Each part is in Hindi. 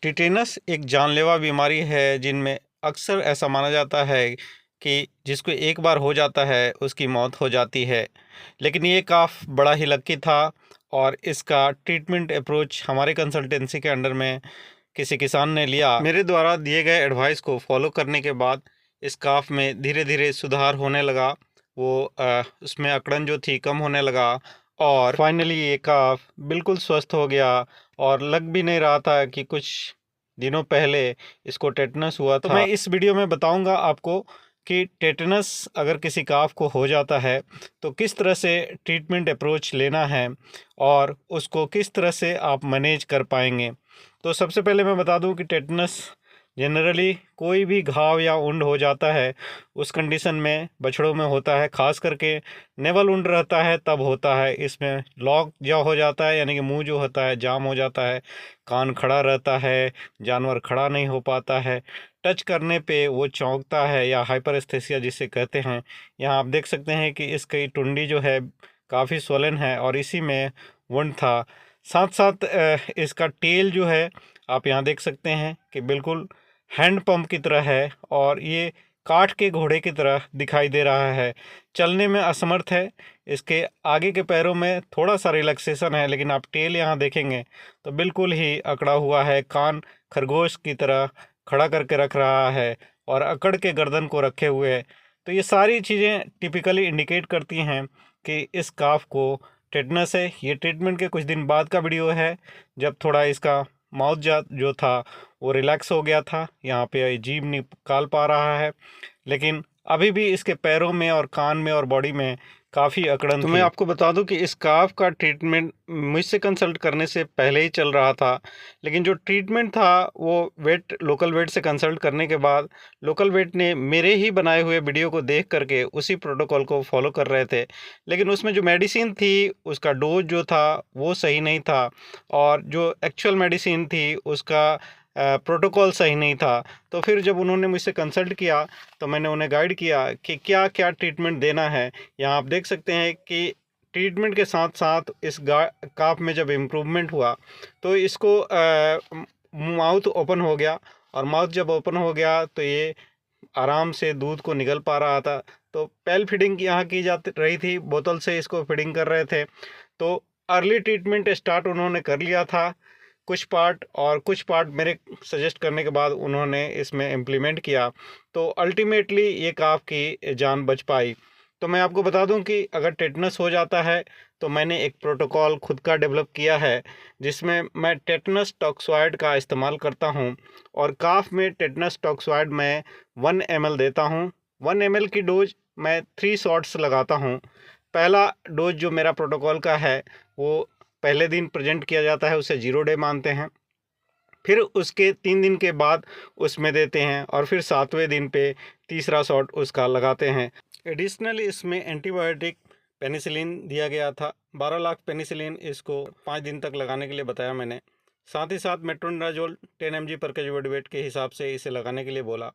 टिटेनस एक जानलेवा बीमारी है जिनमें अक्सर ऐसा माना जाता है कि जिसको एक बार हो जाता है उसकी मौत हो जाती है। लेकिन ये काफ़ बड़ा ही लक्की था और इसका ट्रीटमेंट अप्रोच हमारे कंसल्टेंसी के अंडर में किसी किसान ने लिया। मेरे द्वारा दिए गए एडवाइस को फॉलो करने के बाद इस काफ में धीरे धीरे सुधार होने लगा। वो उसमें अकड़न जो थी कम होने लगा और फाइनली ये काफ बिल्कुल स्वस्थ हो गया। और लग भी नहीं रहा था कि कुछ दिनों पहले इसको टेटनस हुआ था। तो मैं इस वीडियो में बताऊंगा आपको कि टेटनस अगर किसी काफ को हो जाता है तो किस तरह से ट्रीटमेंट अप्रोच लेना है और उसको किस तरह से आप मैनेज कर पाएंगे। तो सबसे पहले मैं बता दूं कि टेटनस जनरली कोई भी घाव या उंड हो जाता है उस कंडीशन में बछड़ों में होता है, खास करके नेवल उंड रहता है तब होता है। इसमें लॉक जो हो जाता है यानी कि मुंह जो होता है जाम हो जाता है, कान खड़ा रहता है, जानवर खड़ा नहीं हो पाता है, टच करने पे वो चौंकता है या हाइपरस्थेसिया जिसे कहते हैं। यहाँ आप देख सकते हैं कि इसकी टुंडी जो है काफ़ी स्वलन है और इसी में वुंड था। साथ साथ इसका टेल जो है आप यहाँ देख सकते हैं कि बिल्कुल हैंड पंप की तरह है और ये काठ के घोड़े की तरह दिखाई दे रहा है। चलने में असमर्थ है। इसके आगे के पैरों में थोड़ा सा रिलैक्सेशन है, लेकिन आप टेल यहाँ देखेंगे तो बिल्कुल ही अकड़ा हुआ है। कान खरगोश की तरह खड़ा करके रख रहा है और अकड़ के गर्दन को रखे हुए है। तो ये सारी चीज़ें टिपिकली इंडिकेट करती हैं कि इस काफ को टेटनस है। ये ट्रीटमेंट के कुछ दिन बाद का वीडियो है, जब थोड़ा इसका माउथ जो था वो रिलैक्स हो गया था। यहाँ पे जीभ निकाल पा रहा है, लेकिन अभी भी इसके पैरों में और कान में और बॉडी में काफ़ी अकड़न थी। तो मैं आपको बता दूं कि इस काफ का ट्रीटमेंट मुझसे कंसल्ट करने से पहले ही चल रहा था, लेकिन जो ट्रीटमेंट था वो लोकल वेट से कंसल्ट करने के बाद लोकल वेट ने मेरे ही बनाए हुए वीडियो को देख करके उसी प्रोटोकॉल को फॉलो कर रहे थे। लेकिन उसमें जो मेडिसिन थी उसका डोज जो था वो सही नहीं था और जो एक्चुअल मेडिसिन थी उसका प्रोटोकॉल सही नहीं था। तो फिर जब उन्होंने मुझसे कंसल्ट किया तो मैंने उन्हें गाइड किया कि क्या क्या ट्रीटमेंट देना है। यहाँ आप देख सकते हैं कि ट्रीटमेंट के साथ साथ इस काफ में जब इम्प्रूवमेंट हुआ तो इसको माउथ ओपन हो गया और माउथ जब ओपन हो गया तो ये आराम से दूध को निगल पा रहा था। तो पैल फीडिंग यहाँ की जा रही थी, बोतल से इसको फीडिंग कर रहे थे। तो अर्ली ट्रीटमेंट स्टार्ट उन्होंने कर लिया था कुछ पार्ट मेरे सजेस्ट करने के बाद उन्होंने इसमें इम्प्लीमेंट किया। तो अल्टीमेटली ये काफ की जान बच पाई। तो मैं आपको बता दूं कि अगर टेटनस हो जाता है तो मैंने एक प्रोटोकॉल खुद का डेवलप किया है जिसमें मैं टेटनस टॉक्सॉइड का इस्तेमाल करता हूं और काफ में टेटनस टॉक्सॉइड मैं 1 ml देता हूं। 1 ml की डोज मैं 3 शॉट्स लगाता हूं। पहला डोज जो मेरा प्रोटोकॉल का है वो पहले दिन प्रेजेंट किया जाता है, उसे 0 डे मानते हैं। फिर उसके 3 दिन के बाद उसमें देते हैं और फिर 7वें दिन पे तीसरा शॉट उसका लगाते हैं। एडिशनली इसमें एंटीबायोटिक पेनिसिलिन दिया गया था। 12 लाख पेनिसिलिन इसको 5 दिन तक लगाने के लिए बताया मैंने। साथ ही साथ मेट्रोनिडाजोल 10 mg पर केजी बॉडी वेट के हिसाब से इसे लगाने के लिए बोला।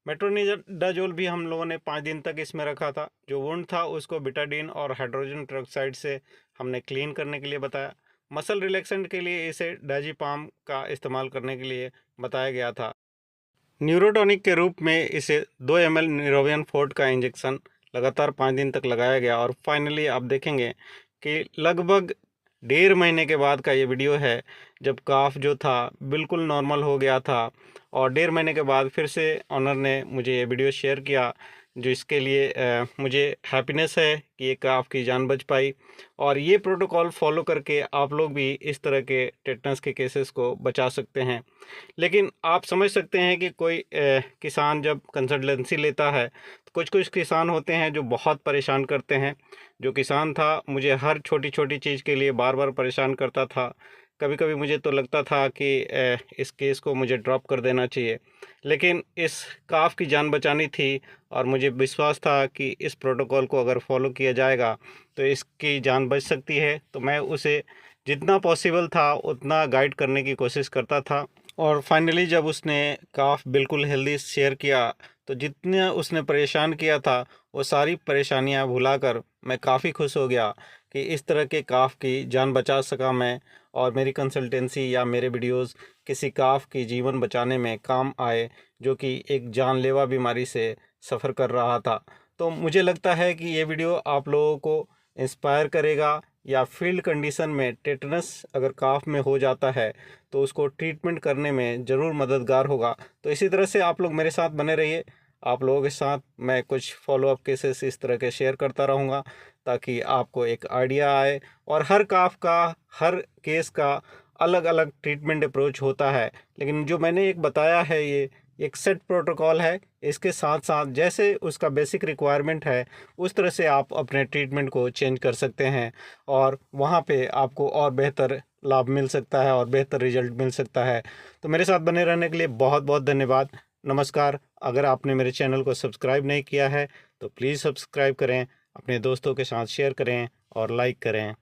मेट्रोनिडाजोल भी हम लोगों ने 5 दिन तक इसमें रखा था। जो वुंड था उसको बिटाडीन और हाइड्रोजन पेरोक्साइड से हमने क्लीन करने के लिए बताया। मसल रिलैक्सेंट के लिए इसे डायज़ेपाम का इस्तेमाल करने के लिए बताया गया था। न्यूरोटॉनिक के रूप में इसे 2 ml न्यूरोबियन फोर्ट का इंजेक्शन लगातार 5 दिन तक लगाया गया और फाइनली आप देखेंगे कि लगभग 1.5 महीने के बाद का ये वीडियो है, जब काफ जो था बिल्कुल नॉर्मल हो गया था। और 1.5 महीने के बाद फिर से ऑनर ने मुझे ये वीडियो शेयर किया, जो इसके लिए मुझे हैप्पीनेस है कि ये काफ की जान बच पाई। और ये प्रोटोकॉल फॉलो करके आप लोग भी इस तरह के टेटनस के केसेस को बचा सकते हैं। लेकिन आप समझ सकते हैं कि कोई किसान जब कंसल्टेंसी लेता है तो कुछ किसान होते हैं जो बहुत परेशान करते हैं। जो किसान था मुझे हर छोटी छोटी चीज़ के लिए बार बार परेशान करता था। कभी कभी मुझे तो लगता था कि इस केस को मुझे ड्रॉप कर देना चाहिए, लेकिन इस काफ की जान बचानी थी और मुझे विश्वास था कि इस प्रोटोकॉल को अगर फॉलो किया जाएगा तो इसकी जान बच सकती है। तो मैं उसे जितना पॉसिबल था उतना गाइड करने की कोशिश करता था। और फाइनली जब उसने काफ बिल्कुल हेल्दी शेयर किया तो जितना उसने परेशान किया था वो सारी परेशानियां भुलाकर मैं काफ़ी खुश हो गया कि इस तरह के काफ की जान बचा सका मैं। और मेरी कंसल्टेंसी या मेरे वीडियोस किसी काफ की जीवन बचाने में काम आए, जो कि एक जानलेवा बीमारी से सफ़र कर रहा था। तो मुझे लगता है कि ये वीडियो आप लोगों को इंस्पायर करेगा, या फील्ड कंडीशन में टेटनस अगर काफ में हो जाता है तो उसको ट्रीटमेंट करने में ज़रूर मददगार होगा। तो इसी तरह से आप लोग मेरे साथ बने रहिए। आप लोगों के साथ मैं कुछ फॉलोअप केसेस इस तरह के शेयर करता रहूँगा, ताकि आपको एक आइडिया आए। और हर काफ का, हर केस का अलग अलग ट्रीटमेंट अप्रोच होता है, लेकिन जो मैंने एक बताया है ये एक सेट प्रोटोकॉल है। इसके साथ साथ जैसे उसका बेसिक रिक्वायरमेंट है उस तरह से आप अपने ट्रीटमेंट को चेंज कर सकते हैं, और वहाँ पे आपको और बेहतर लाभ मिल सकता है और बेहतर रिजल्ट मिल सकता है। तो मेरे साथ बने रहने के लिए बहुत बहुत धन्यवाद। नमस्कार। अगर आपने मेरे चैनल को सब्सक्राइब नहीं किया है तो प्लीज़ सब्सक्राइब करें, अपने दोस्तों के साथ शेयर करें और लाइक करें।